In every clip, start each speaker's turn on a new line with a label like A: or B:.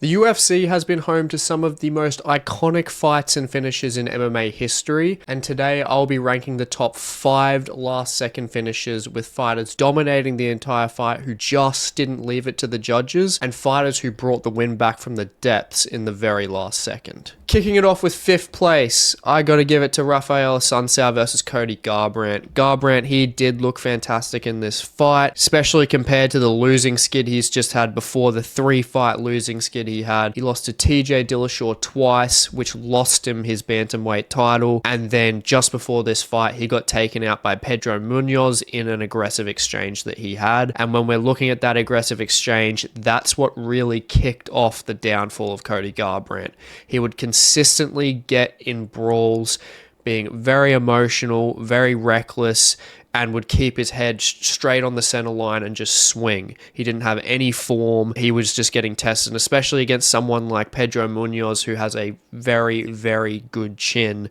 A: The UFC has been home to some of the most iconic fights and finishes in MMA history, and today I'll be ranking the top 5 last second finishes with fighters dominating the entire fight who just didn't leave it to the judges, and fighters who brought the win back from the depths in the very last second. Kicking it off with 5th place, I gotta give it to Raphael Assuncao versus Cody Garbrant. Garbrant, he did look fantastic in this fight, especially compared to the losing skid he's just had before, the 3-fight losing skid he had. He lost to TJ Dillashaw twice, which lost him his bantamweight title, and then just before this fight, he got taken out by Pedro Munoz in an aggressive exchange that he had. And when we're looking at that aggressive exchange, that's what really kicked off the downfall of Cody Garbrant. He would consistently get in brawls, being very emotional, very reckless, and would keep his head straight on the center line and just swing. He didn't have any form. He was just getting tested, especially against someone like Pedro Munoz, who has a very, very good chin.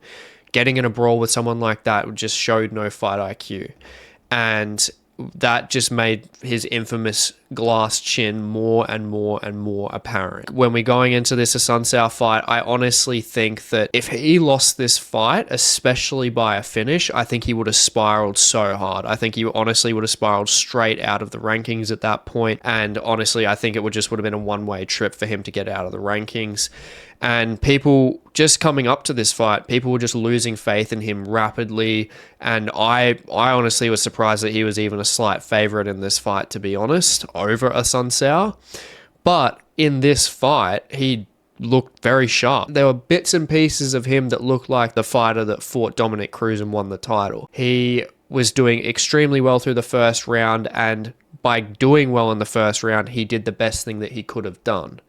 A: Getting in a brawl with someone like that just showed no fight IQ. And that just made his infamous glass chin more and more and more apparent. When we're going into this Assuncao fight, I honestly think that if he lost this fight, especially by a finish, I think he would have spiraled so hard. I think he honestly would have spiraled straight out of the rankings at that point. And honestly, I think it would have been a one-way trip for him to get out of the rankings. And people just coming up to this fight, people were just losing faith in him rapidly. And I honestly was surprised that he was even a slight favorite in this fight, to be honest, over Assuncao. But in this fight, he looked very sharp. There were bits and pieces of him that looked like the fighter that fought Dominic Cruz and won the title. He was doing extremely well through the first round, and by doing well in the first round, he did the best thing that he could have done.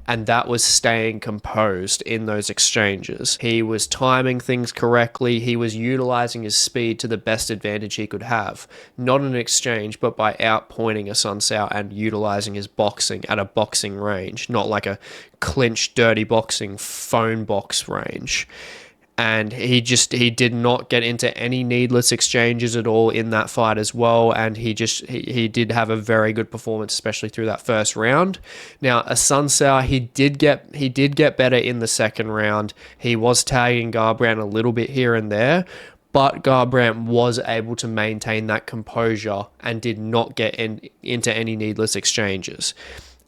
A: And that was staying composed in those exchanges. He was timing things correctly. He was utilizing his speed to the best advantage he could have. Not in an exchange, but by outpointing Assuncao and utilizing his boxing at a boxing range, not like a clinch, dirty boxing phone box range. And he did not get into any needless exchanges at all in that fight as well. And he did have a very good performance, especially through that first round. Now, Assuncao, he did get better in the second round. He was tagging Garbrant a little bit here and there, but Garbrant was able to maintain that composure and did not get into any needless exchanges.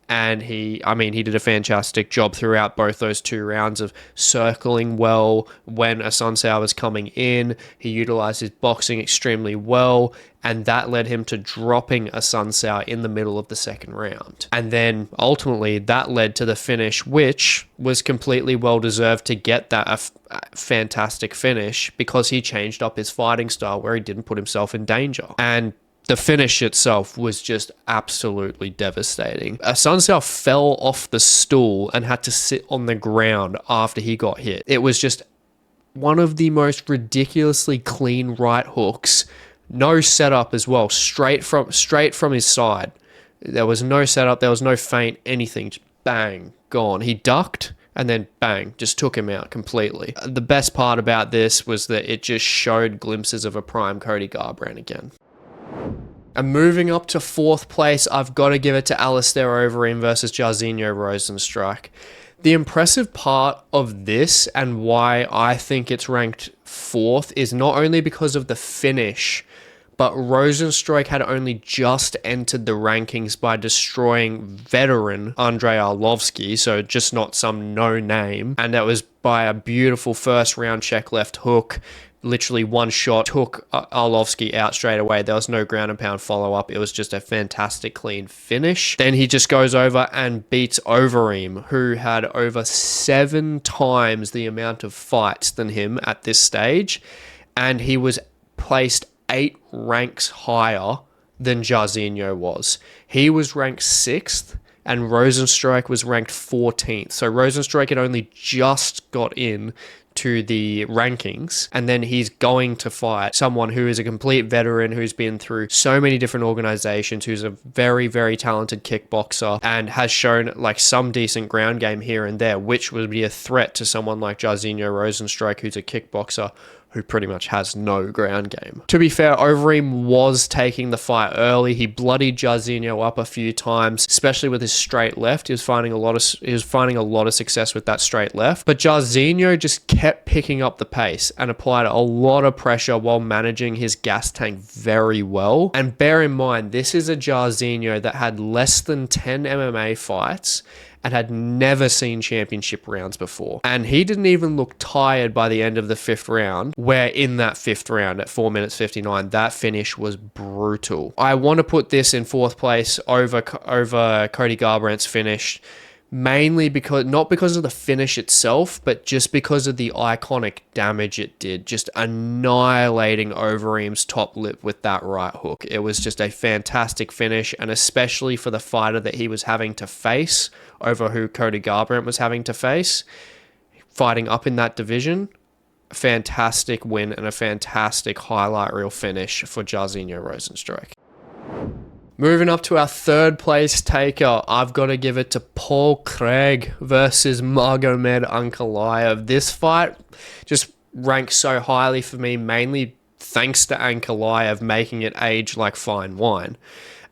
A: And he did a fantastic job throughout both those 2 rounds of circling well when Assuncao was coming in. He utilized his boxing extremely well, and that led him to dropping Assuncao in the middle of the second round. And then ultimately that led to the finish, which was completely well-deserved to get that fantastic finish because he changed up his fighting style where he didn't put himself in danger. And the finish itself was just absolutely devastating. Assuncao fell off the stool and had to sit on the ground after he got hit. It was just one of the most ridiculously clean right hooks. No setup as well, straight from his side. There was no setup, there was no feint, anything. Just bang, gone. He ducked and then bang, just took him out completely. The best part about this was that it just showed glimpses of a prime Cody Garbrant again. And moving up to 4th place, I've got to give it to Alistair Overeem versus Jairzinho Rozenstruik. The impressive part of this and why I think it's ranked 4th is not only because of the finish, but Rozenstruik had only just entered the rankings by destroying veteran Andrei Arlovski, so just not some no name, and that was by a beautiful first round check left hook. Literally one shot took Arlovski out straight away. There was no ground and pound follow-up. It was just a fantastic clean finish. Then he just goes over and beats Overeem, who had over 7 times the amount of fights than him at this stage. And he was placed 8 ranks higher than Jairzinho was. He was ranked 6th and Rozenstruik was ranked 14th. So Rozenstruik had only just got in to the rankings, and then he's going to fight someone who is a complete veteran, who's been through so many different organizations, who's a very, very talented kickboxer and has shown like some decent ground game here and there, which would be a threat to someone like Jairzinho Rozenstruik, who's a kickboxer who pretty much has no ground game. To be fair, Overeem was taking the fight early. He bloodied Jairzinho up a few times, especially with his straight left. He was finding a lot of success with that straight left. But Jairzinho just kept picking up the pace and applied a lot of pressure while managing his gas tank very well. And bear in mind, this is a Jairzinho that had less than 10 MMA fights and had never seen championship rounds before. And he didn't even look tired by the end of the 5th round, where in that 5th round at 4 minutes 59, that finish was brutal. I want to put this in 4th place over Cody Garbrant's finish, mainly not because of the finish itself, but just because of the iconic damage it did, just annihilating Overeem's top lip with that right hook. It was just a fantastic finish, and especially for the fighter that he was having to face over who Cody Garbrant was having to face, fighting up in that division, a fantastic win and a fantastic highlight reel finish for Jairzinho Rozenstruik. Moving up to our 3rd place taker, I've got to give it to Paul Craig versus Magomed Ankalaev. This fight just ranks so highly for me, mainly thanks to Ankalaev making it age like fine wine.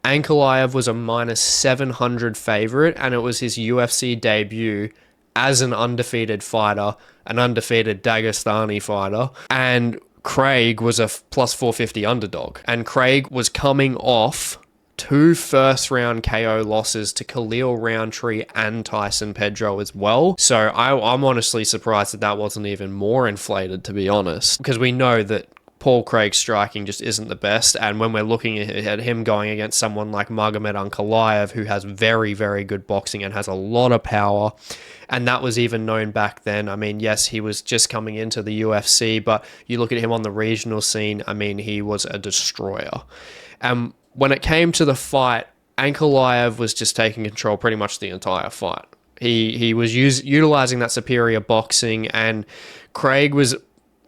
A: Ankalaev was a -700 favorite, and it was his UFC debut as an undefeated fighter, an undefeated Dagestani fighter, and Craig was a +450 underdog. And Craig was coming off 2 first-round KO losses to Khalil Roundtree and Tyson Pedro as well. So I'm honestly surprised that wasn't even more inflated, to be honest, because we know that Paul Craig's striking just isn't the best, and when we're looking at him going against someone like Magomed Ankalaev, who has very, very good boxing and has a lot of power, and that was even known back then. I mean, yes, he was just coming into the UFC, but you look at him on the regional scene, I mean, he was a destroyer. When it came to the fight, Ankalaev was just taking control pretty much the entire fight. He was utilizing that superior boxing, and Craig was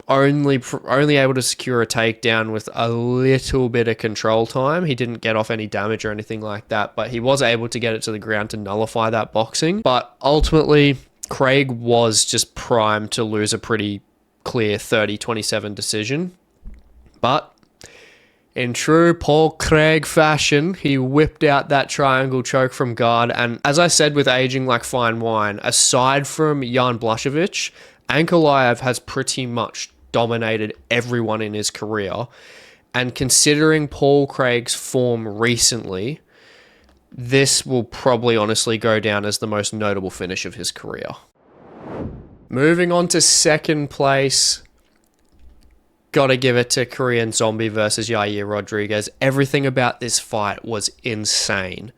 A: only able to secure a takedown with a little bit of control time. He didn't get off any damage or anything like that, but he was able to get it to the ground to nullify that boxing. But ultimately, Craig was just primed to lose a pretty clear 30-27 decision. But in true Paul Craig fashion, he whipped out that triangle choke from guard. And as I said with aging like fine wine, aside from Jan Blachowicz, Ankalaev has pretty much dominated everyone in his career. And considering Paul Craig's form recently, this will probably honestly go down as the most notable finish of his career. Moving on to 2nd place, gotta give it to Korean Zombie versus Yair Rodriguez. Everything about this fight was insane.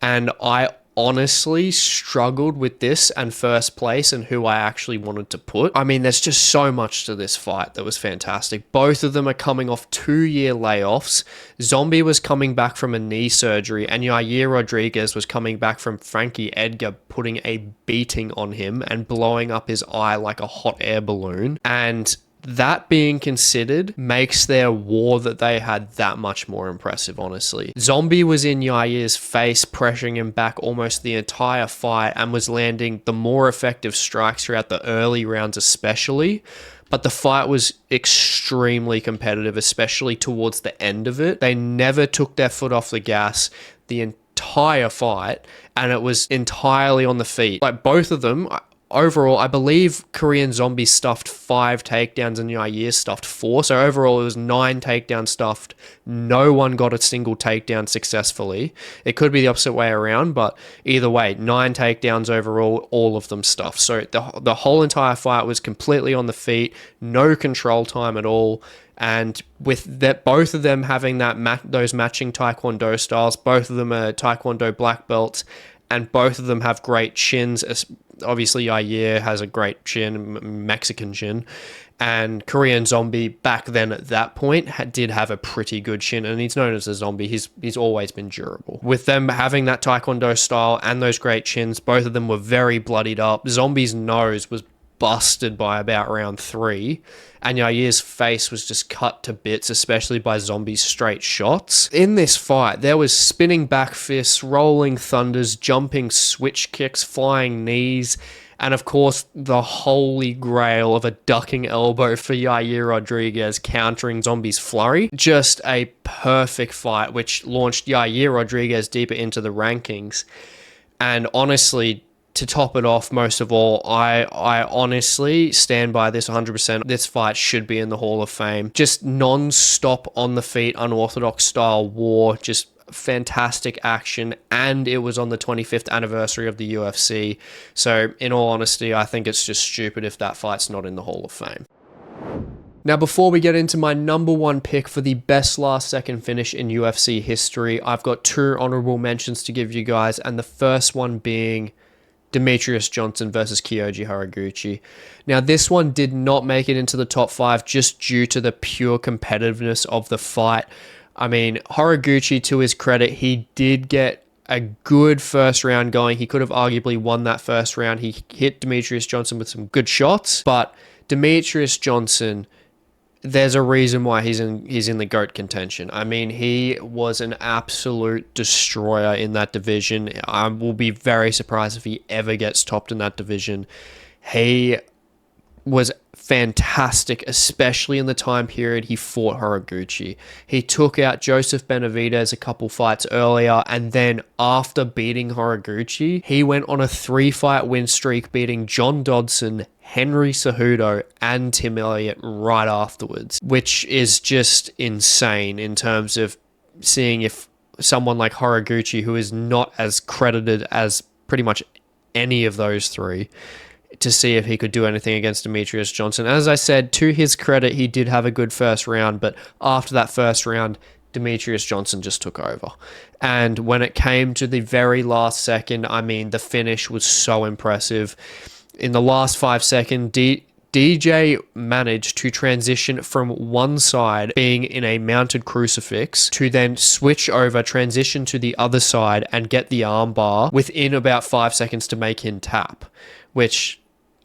A: And I honestly struggled with this and 1st place and who I actually wanted to put. I mean, there's just so much to this fight that was fantastic. Both of them are coming off 2-year layoffs. Zombie was coming back from a knee surgery, and Yair Rodriguez was coming back from Frankie Edgar putting a beating on him and blowing up his eye like a hot air balloon. And that being considered makes their war that they had that much more impressive, honestly. Zombie was in Yair's face, pressuring him back almost the entire fight, and was landing the more effective strikes throughout the early rounds especially. But the fight was extremely competitive, especially towards the end of it. They never took their foot off the gas the entire fight, and it was entirely on the feet. Like, both of them, overall, I believe Korean Zombie stuffed 5 takedowns and Yair stuffed 4. So overall, it was 9 takedowns stuffed. No one got a single takedown successfully. It could be the opposite way around, but either way, 9 takedowns overall, all of them stuffed. So the whole entire fight was completely on the feet, no control time at all. And with that, both of them having those matching Taekwondo styles, both of them are Taekwondo black belts, and both of them have great chins. Obviously, Yair has a great chin, Mexican chin, and Korean Zombie back then at that point did have a pretty good chin, and he's known as a zombie. He's always been durable. With them having that Taekwondo style and those great chins, both of them were very bloodied up. Zombie's nose was busted by about round 3, and Yair's face was just cut to bits, especially by Zombie's straight shots. In this fight, there was spinning back fists, rolling thunders, jumping switch kicks, flying knees, And of course, the holy grail of a ducking elbow for Yair Rodriguez countering Zombie's flurry. Just a perfect fight, which launched Yair Rodriguez deeper into the rankings. And honestly, to top it off, most of all, I honestly stand by this 100%. This fight should be in the Hall of Fame. Just non-stop on the feet, unorthodox style war, just fantastic action, and it was on the 25th anniversary of the UFC. So in all honesty, I think it's just stupid if that fight's not in the Hall of Fame. Now, before we get into my number one pick for the best last second finish in UFC history, I've got two honorable mentions to give you guys, and the first one being Demetrious Johnson versus Kyoji Horiguchi. Now, this one did not make it into the top 5 just due to the pure competitiveness of the fight. I mean, Horiguchi, to his credit, he did get a good first round going. He could have arguably won that first round. He hit Demetrious Johnson with some good shots, but Demetrious Johnson, there's a reason why he's in the GOAT contention. I mean, he was an absolute destroyer in that division. I will be very surprised if he ever gets topped in that division. He was fantastic, especially in the time period he fought Horiguchi. He took out Joseph Benavidez a couple fights earlier, and then after beating Horiguchi, he went on a 3-fight win streak, beating John Dodson, Henry Cejudo, and Tim Elliott right afterwards, which is just insane in terms of seeing if someone like Horiguchi, who is not as credited as pretty much any of those three, to see if he could do anything against Demetrious Johnson. As I said, to his credit, he did have a good first round, but after that first round, Demetrious Johnson just took over. And when it came to the very last second, I mean, the finish was so impressive. In the last 5 seconds, DJ managed to transition from one side, being in a mounted crucifix, to then switch over, transition to the other side, and get the armbar within about 5 seconds to make him tap, which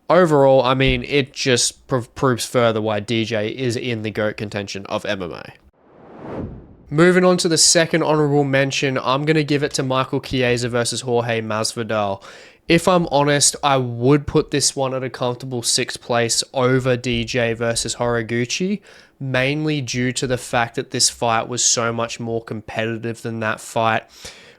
A: overall, I mean, it just proves further why DJ is in the GOAT contention of MMA. Moving on to the second honorable mention, I'm going to give it to Michael Chiesa versus Jorge Masvidal. If I'm honest, I would put this one at a comfortable 6th place over DJ versus Horiguchi, mainly due to the fact that this fight was so much more competitive than that fight.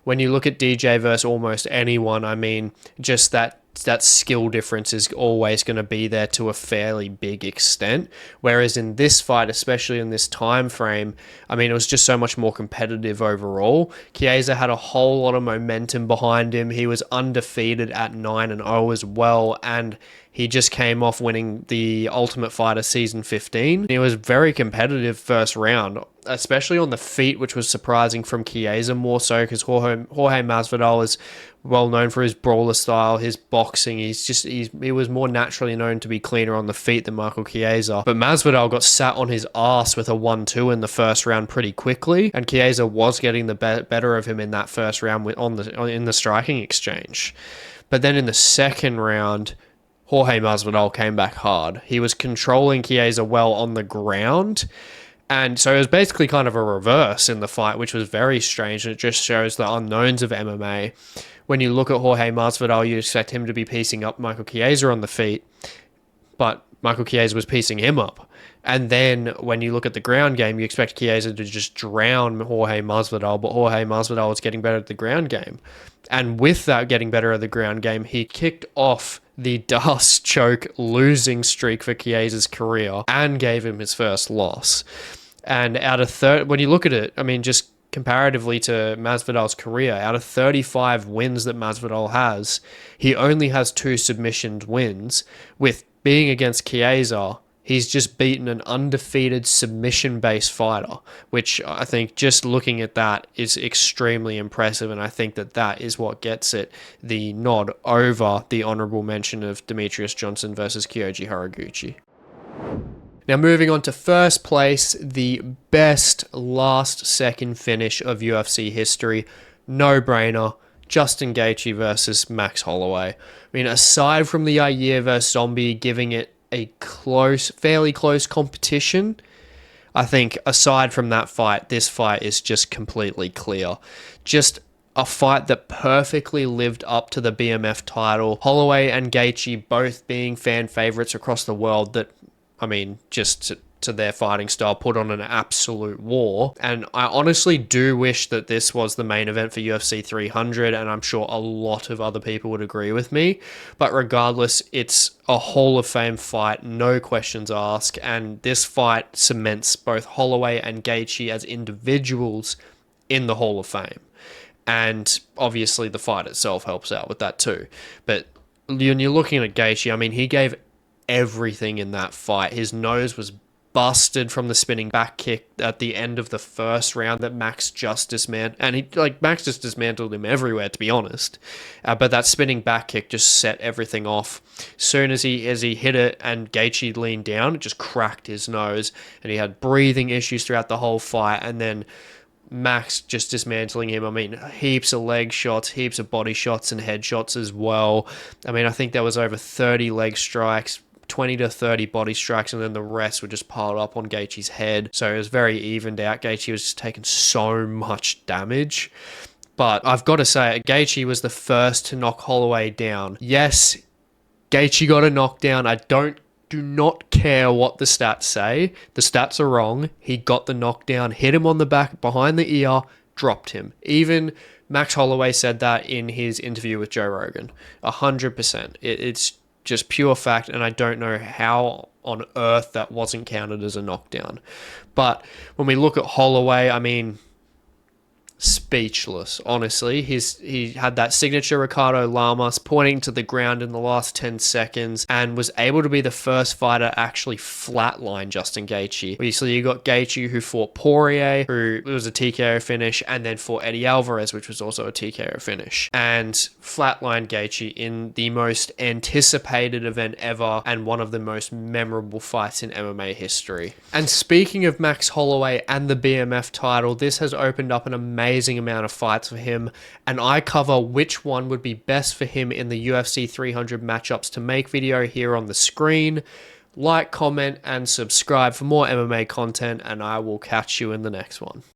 A: When you look at DJ versus almost anyone, I mean, just that skill difference is always going to be there to a fairly big extent. Whereas in this fight, especially in this time frame, I mean, it was just so much more competitive overall. Chiesa had a whole lot of momentum behind him. He was undefeated at 9-0 as well, and he just came off winning the Ultimate Fighter Season 15. It was very competitive first round, especially on the feet, which was surprising from Chiesa more so, because Jorge Masvidal is well known for his brawler style, his boxing. He was more naturally known to be cleaner on the feet than Michael Chiesa. But Masvidal got sat on his ass with a 1-2 in the first round pretty quickly, and Chiesa was getting the better of him in that first round in the striking exchange. But then in the second round, Jorge Masvidal came back hard. He was controlling Chiesa well on the ground, and so it was basically kind of a reverse in the fight, which was very strange, and it just shows the unknowns of MMA. When you look at Jorge Masvidal, you expect him to be piecing up Michael Chiesa on the feet, but Michael Chiesa was piecing him up. And then when you look at the ground game, you expect Chiesa to just drown Jorge Masvidal, but Jorge Masvidal was getting better at the ground game. And with that getting better at the ground game, he kicked off the dust choke losing streak for Chiesa's career and gave him his first loss. And when you look at it, I mean, just comparatively to Masvidal's career, out of 35 wins that Masvidal has, he only has 2 submission wins. With being against Chiesa, he's just beaten an undefeated submission-based fighter, which I think just looking at that is extremely impressive, and I think that is what gets it the nod over the honorable mention of Demetrious Johnson versus Kyoji Horiguchi. Now, moving on to first place, the best last second finish of UFC history. No-brainer. Justin Gaethje versus Max Holloway. I mean, aside from the Yair versus Zombie giving it a fairly close competition, I think aside from that fight, this fight is just completely clear. Just a fight that perfectly lived up to the BMF title. Holloway and Gaethje both being fan favorites across the world that, I mean, just to their fighting style, put on an absolute war. And I honestly do wish that this was the main event for UFC 300, and I'm sure a lot of other people would agree with me. But regardless, it's a Hall of Fame fight, no questions asked, and this fight cements both Holloway and Gaethje as individuals in the Hall of Fame. And obviously the fight itself helps out with that too. But when you're looking at Gaethje, I mean, he gave everything in that fight. His nose was busted from the spinning back kick at the end of the first round that Max just dismantled. And Max just dismantled him everywhere, to be honest. But that spinning back kick just set everything off. Soon as he hit it and Gaethje leaned down, it just cracked his nose. And he had breathing issues throughout the whole fight. And then Max just dismantling him. I mean, heaps of leg shots, heaps of body shots and head shots as well. I mean, I think there was over 30 leg strikes, 20 to 30 body strikes, and then the rest were just piled up on Gaethje's head. So it was very evened out. Gaethje was just taking so much damage. But I've got to say, Gaethje was the first to knock Holloway down. Yes, Gaethje got a knockdown. Do not care what the stats say. The stats are wrong. He got the knockdown, hit him on the back, behind the ear, dropped him. Even Max Holloway said that in his interview with Joe Rogan. 100%. It's just pure fact, and I don't know how on earth that wasn't counted as a knockdown. But when we look at Holloway, I mean, speechless, honestly. He had that signature Ricardo Lamas pointing to the ground in the last 10 seconds and was able to be the first fighter to actually flatline Justin Gaethje. Obviously, you got Gaethje, who fought Poirier, who was a TKO finish, and then fought Eddie Alvarez, which was also a TKO finish. And flatline Gaethje in the most anticipated event ever and one of the most memorable fights in MMA history. And speaking of Max Holloway and the BMF title, this has opened up an amazing amount of fights for him, and I cover which one would be best for him in the UFC 300 matchups to make video here on the screen. Like, comment, and subscribe for more MMA content, and I will catch you in the next one.